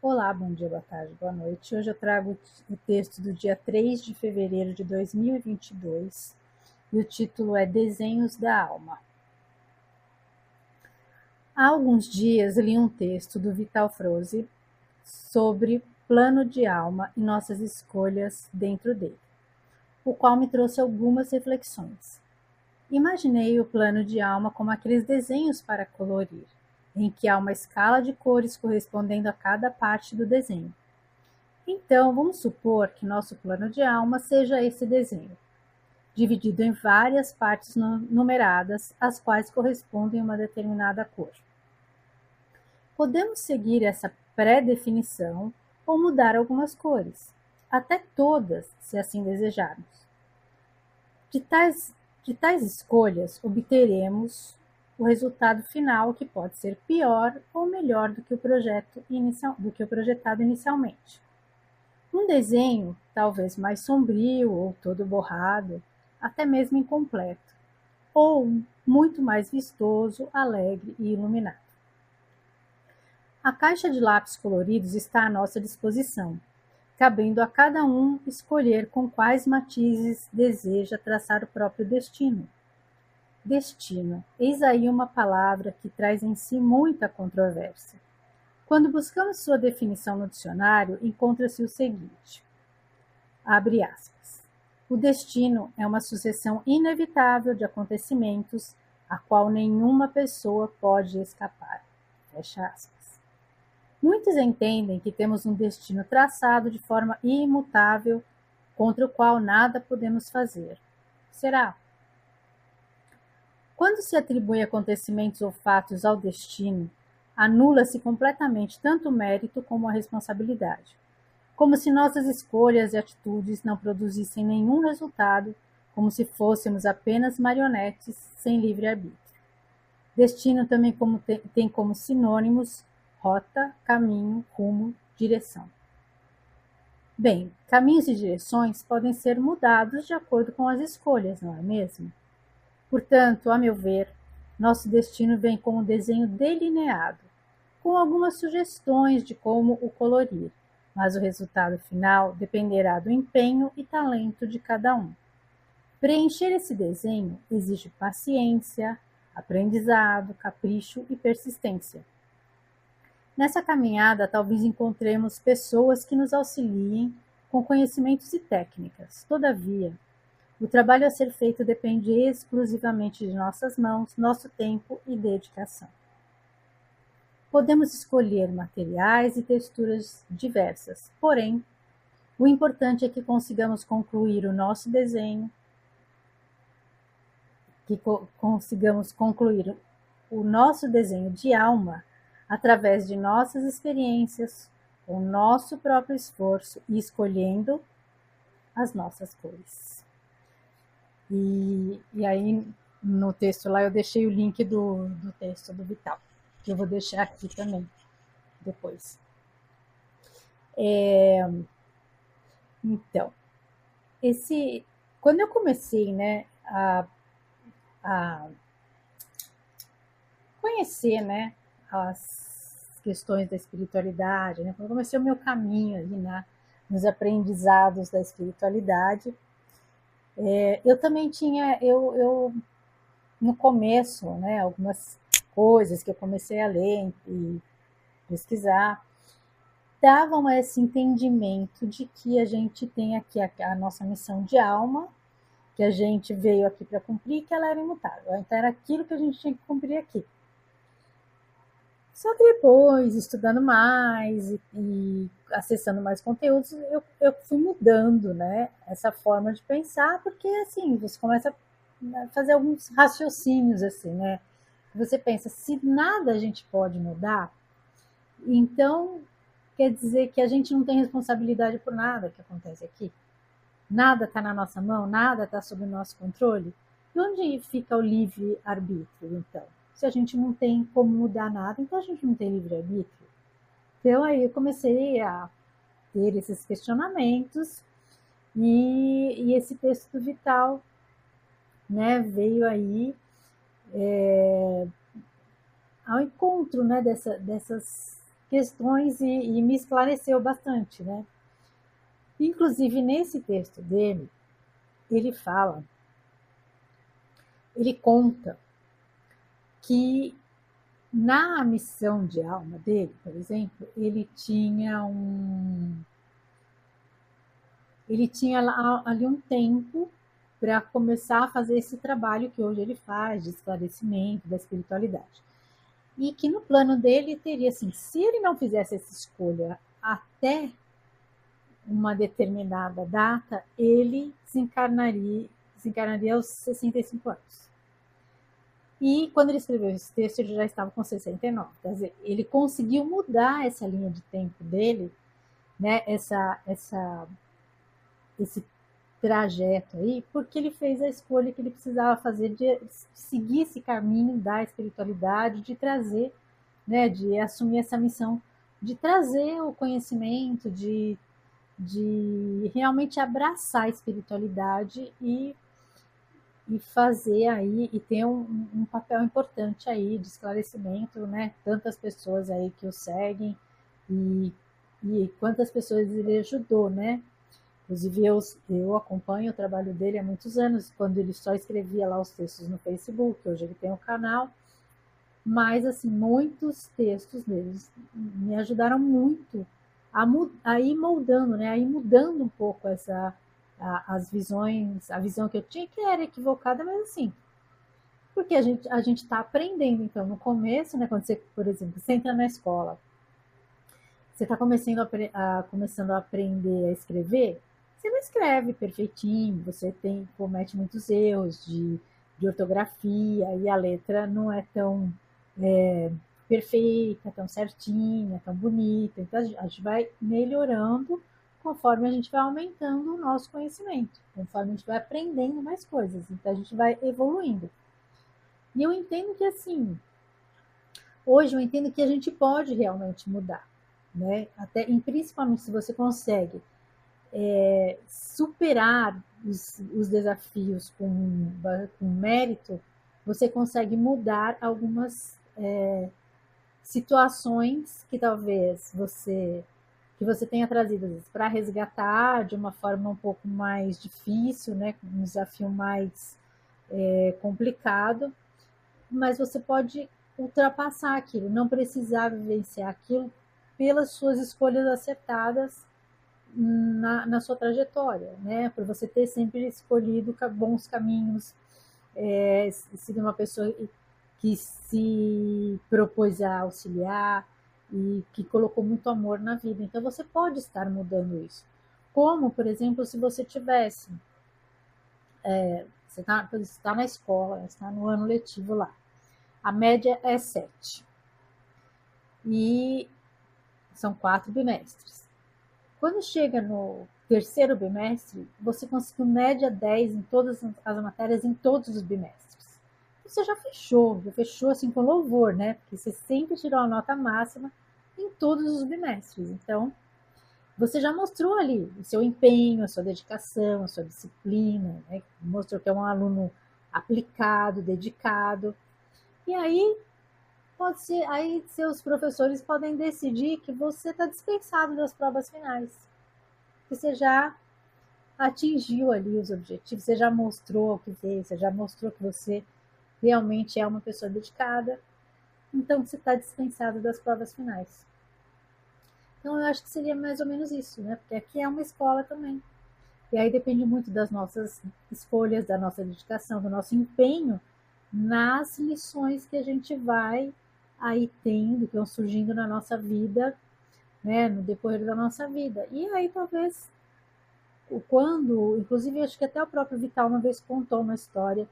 Olá, bom dia, boa tarde, boa noite. Hoje eu trago o texto do dia 3 de fevereiro de 2022 e o título é Desenhos da Alma. Há alguns dias li um texto do Vital Froese sobre plano de alma e nossas escolhas dentro dele, o qual me trouxe algumas reflexões. Imaginei o plano de alma como aqueles desenhos para colorir, em que há uma escala de cores correspondendo a cada parte do desenho. Então, vamos supor que nosso plano de alma seja esse desenho, dividido em várias partes numeradas, as quais correspondem a uma determinada cor. Podemos seguir essa pré-definição ou mudar algumas cores, até todas, se assim desejarmos. De tais escolhas, obteremos o resultado final, que pode ser pior ou melhor do que o projetado inicialmente. Um desenho, talvez mais sombrio ou todo borrado, até mesmo incompleto, ou muito mais vistoso, alegre e iluminado. A caixa de lápis coloridos está à nossa disposição, cabendo a cada um escolher com quais matizes deseja traçar o próprio destino. Destino, eis aí uma palavra que traz em si muita controvérsia. Quando buscamos sua definição no dicionário, encontra-se o seguinte, abre aspas, o destino é uma sucessão inevitável de acontecimentos a qual nenhuma pessoa pode escapar, fecha aspas. Muitos entendem que temos um destino traçado de forma imutável, contra o qual nada podemos fazer. Será? Quando se atribui acontecimentos ou fatos ao destino, anula-se completamente tanto o mérito como a responsabilidade, como se nossas escolhas e atitudes não produzissem nenhum resultado, como se fôssemos apenas marionetes sem livre-arbítrio. Destino também tem como sinônimos rota, caminho, rumo, direção. Bem, caminhos e direções podem ser mudados de acordo com as escolhas, não é mesmo? Portanto, a meu ver, nosso destino vem com um desenho delineado, com algumas sugestões de como o colorir, mas o resultado final dependerá do empenho e talento de cada um. Preencher esse desenho exige paciência, aprendizado, capricho e persistência. Nessa caminhada, talvez encontremos pessoas que nos auxiliem com conhecimentos e técnicas. Todavia, o trabalho a ser feito depende exclusivamente de nossas mãos, nosso tempo e dedicação. Podemos escolher materiais e texturas diversas, porém, o importante é que consigamos concluir o nosso desenho, o nosso desenho de alma através de nossas experiências, com o nosso próprio esforço e escolhendo as nossas cores. E aí, no texto lá, eu deixei o link do texto do Vital, que eu vou deixar aqui também, depois. Então, quando eu comecei, né, a conhecer, né, as questões da espiritualidade, né, quando eu comecei o meu caminho ali nos aprendizados da espiritualidade, eu também tinha, no começo, né, algumas coisas que eu comecei a ler e pesquisar, davam esse entendimento de que a gente tem aqui a nossa missão de alma, que a gente veio aqui para cumprir, que ela era imutável. Então era aquilo que a gente tinha que cumprir aqui. Só que depois, estudando mais e acessando mais conteúdos, eu fui mudando, né, essa forma de pensar, porque assim, você começa a fazer alguns raciocínios assim, né? Você pensa, se nada a gente pode mudar, então quer dizer que a gente não tem responsabilidade por nada que acontece aqui? Nada está na nossa mão, nada está sob o nosso controle? E onde fica o livre-arbítrio, então? Se a gente não tem como mudar nada, então a gente não tem livre-arbítrio. Então aí eu comecei a ter esses questionamentos e esse texto do Vital, né, veio aí ao encontro, né, dessas questões e me esclareceu bastante, né? Inclusive, nesse texto dele, ele fala, ele conta que na missão de alma dele, por exemplo, ele tinha ali um tempo para começar a fazer esse trabalho que hoje ele faz de esclarecimento da espiritualidade. E que no plano dele teria assim, se ele não fizesse essa escolha até uma determinada data, ele desencarnaria aos 65 anos. E quando ele escreveu esse texto, ele já estava com 69. Quer dizer, ele conseguiu mudar essa linha de tempo dele, né? Esse trajeto aí, porque ele fez a escolha que ele precisava fazer de seguir esse caminho da espiritualidade, de trazer, né? De assumir essa missão, de trazer o conhecimento, de realmente abraçar a espiritualidade e fazer aí, e ter um papel importante aí de esclarecimento, né? Tantas pessoas aí que o seguem e quantas pessoas ele ajudou, né? Inclusive eu acompanho o trabalho dele há muitos anos, quando ele só escrevia lá os textos no Facebook, hoje ele tem um canal, mas assim, muitos textos deles me ajudaram muito a ir moldando, né? A ir mudando um pouco as visões, a visão que eu tinha, que era equivocada, mas assim, porque a gente está aprendendo, então, no começo, né? Quando você, por exemplo, você entra na escola, você está começando a aprender a escrever, você não escreve perfeitinho, você comete muitos erros de ortografia e a letra não é tão perfeita, tão certinha, tão bonita. Então a gente vai melhorando conforme a gente vai aumentando o nosso conhecimento, conforme a gente vai aprendendo mais coisas. Então a gente vai evoluindo. E eu entendo que assim, hoje eu entendo que a gente pode realmente mudar, né? Até, principalmente se você consegue superar os desafios com mérito, você consegue mudar algumas situações que talvez você tenha trazido para resgatar de uma forma um pouco mais difícil, né, um desafio mais complicado, mas você pode ultrapassar aquilo, não precisar vivenciar aquilo pelas suas escolhas acertadas na sua trajetória, né? Por você ter sempre escolhido bons caminhos, sido uma pessoa que se propôs a auxiliar e que colocou muito amor na vida. Então você pode estar mudando isso. Como, por exemplo, se você tivesse, você está na escola, está no ano letivo lá, a média é 7 e são 4 bimestres. Quando chega no terceiro bimestre, você conseguiu média 10 em todas as matérias, em todos os bimestres. Você já fechou assim com louvor, né? Porque você sempre tirou a nota máxima em todos os bimestres. Então, você já mostrou ali o seu empenho, a sua dedicação, a sua disciplina, né? Mostrou que é um aluno aplicado, dedicado. E aí, pode ser, aí seus professores podem decidir que você está dispensado das provas finais. Que você já atingiu ali os objetivos, você já mostrou o que fez, você já mostrou que você realmente é uma pessoa dedicada, então você está dispensado das provas finais. Então eu acho que seria mais ou menos isso, né? Porque aqui é uma escola também. E aí depende muito das nossas escolhas, da nossa dedicação, do nosso empenho nas lições que a gente vai aí tendo, que vão surgindo na nossa vida, né? No decorrer da nossa vida. E aí talvez inclusive acho que até o próprio Vital uma vez contou uma história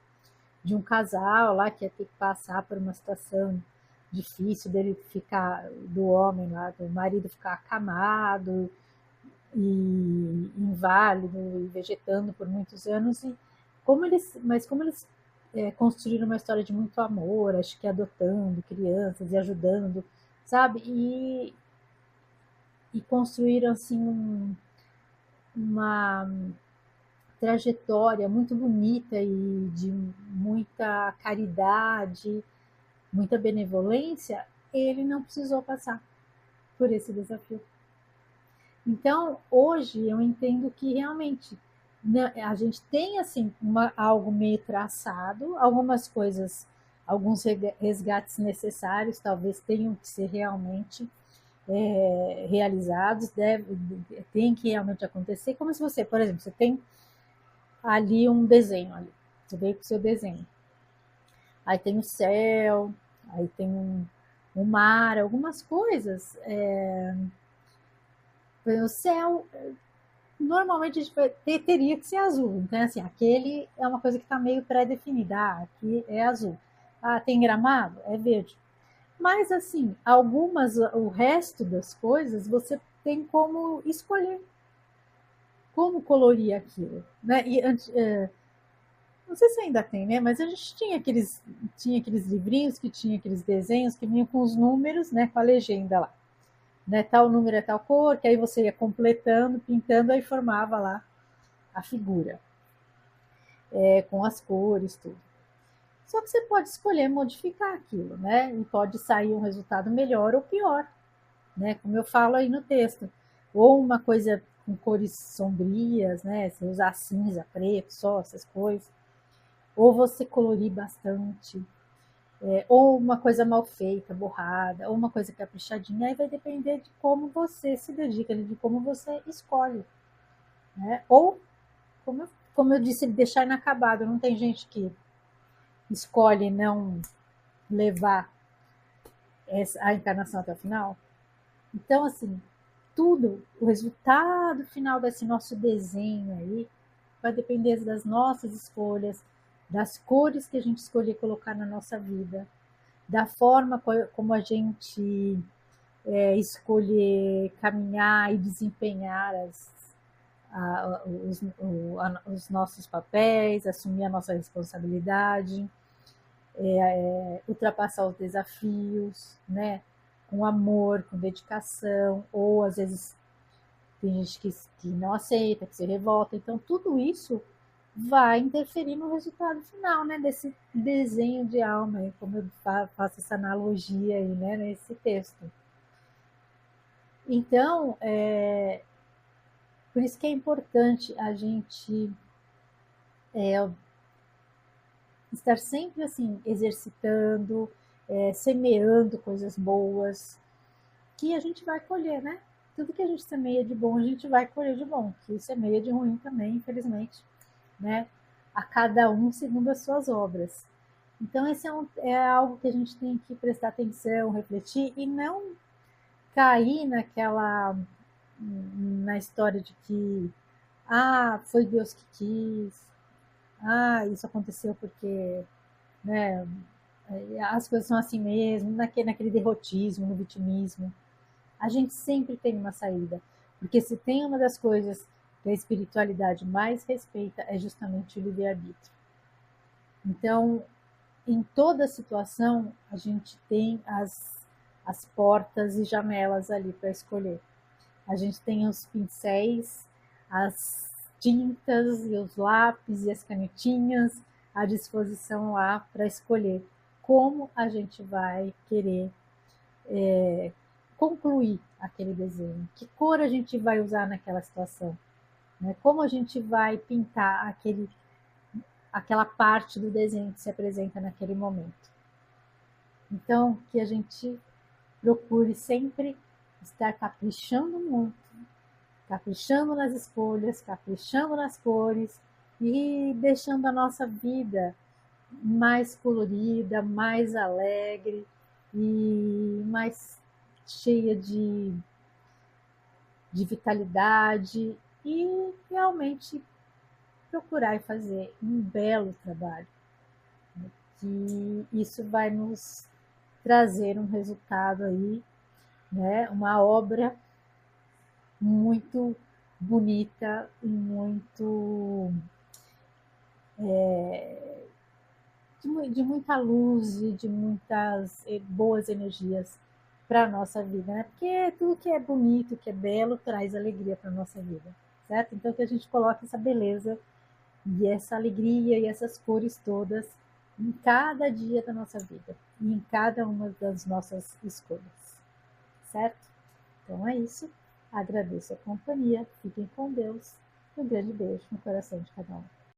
de um casal lá que ia ter que passar por uma situação difícil do homem lá, do marido ficar acamado e inválido e vegetando por muitos anos, como eles construíram uma história de muito amor, acho que adotando crianças e ajudando, sabe? E construíram assim uma trajetória muito bonita e de muita caridade, muita benevolência, ele não precisou passar. por esse desafio. Então, hoje eu entendo que realmente, né, a gente tem assim algo meio traçado, algumas coisas, alguns resgates necessários talvez tenham que ser realmente realizados, tem que realmente acontecer, como se você, por exemplo, você tem ali um desenho, ali, você veio com o seu desenho, aí tem o céu, aí tem um mar, algumas coisas, o céu normalmente a gente teria que ser azul. Então, assim, aquele é uma coisa que está meio pré-definida. Ah, aqui é azul. Ah, tem gramado? É verde. Mas, assim, o resto das coisas, você tem como escolher como colorir aquilo. Né? Não sei se ainda tem, né? Mas a gente tinha aqueles livrinhos que tinha aqueles desenhos que vinham com os números, né? Com a legenda lá. Né? Tal número é tal cor, que aí você ia completando, pintando, aí formava lá a figura. Com as cores, tudo. Só que você pode escolher modificar aquilo, né? E pode sair um resultado melhor ou pior, né? Como eu falo aí no texto. Ou uma coisa com cores sombrias, né? Você usar cinza, preto, só essas coisas. Ou você colorir bastante. Ou uma coisa mal feita, borrada, ou uma coisa caprichadinha. Aí vai depender de como você se dedica, de como você escolhe, né? Ou, como eu disse, deixar inacabado. Não tem gente que escolhe não levar a encarnação até o final. Então, assim, tudo, o resultado final desse nosso desenho aí, vai depender das nossas escolhas, das cores que a gente escolher colocar na nossa vida, da forma como a gente escolher caminhar e desempenhar os nossos papéis, assumir a nossa responsabilidade, ultrapassar os desafios, né? Com amor, com dedicação, ou às vezes tem gente que não aceita, que se revolta. Então, tudo isso vai interferir no resultado final, né? Desse desenho de alma, como eu faço essa analogia aí, né? Nesse texto. Então, por isso que é importante a gente estar sempre assim, exercitando, semeando coisas boas, que a gente vai colher, né? Tudo que a gente semeia de bom, a gente vai colher de bom. Que semeia de ruim também, infelizmente, né? A cada um segundo as suas obras. Então, esse é algo que a gente tem que prestar atenção, refletir e não cair na história de que, foi Deus que quis, isso aconteceu porque, né, as coisas são assim mesmo, naquele derrotismo, no vitimismo. A gente sempre tem uma saída, porque se tem uma das coisas que a espiritualidade mais respeita é justamente o livre-arbítrio. Então, em toda situação, a gente tem as portas e janelas ali para escolher. A gente tem os pincéis, as tintas e os lápis e as canetinhas à disposição lá para escolher como a gente vai querer concluir aquele desenho, que cor a gente vai usar naquela situação, né? Como a gente vai pintar aquela parte do desenho que se apresenta naquele momento. Então, que a gente procure sempre estar caprichando muito, caprichando nas escolhas, caprichando nas cores e deixando a nossa vida mais colorida, mais alegre e mais cheia de vitalidade e realmente procurar e fazer um belo trabalho, né? Que isso vai nos trazer um resultado aí, né? Uma obra muito bonita e muito de muita luz e de muitas boas energias para a nossa vida, né? Porque tudo que é bonito, que é belo, traz alegria para a nossa vida, certo? Então que a gente coloque essa beleza e essa alegria e essas cores todas em cada dia da nossa vida e em cada uma das nossas escolhas, certo? Então é isso. Agradeço a companhia. Fiquem com Deus. Um grande beijo no coração de cada um.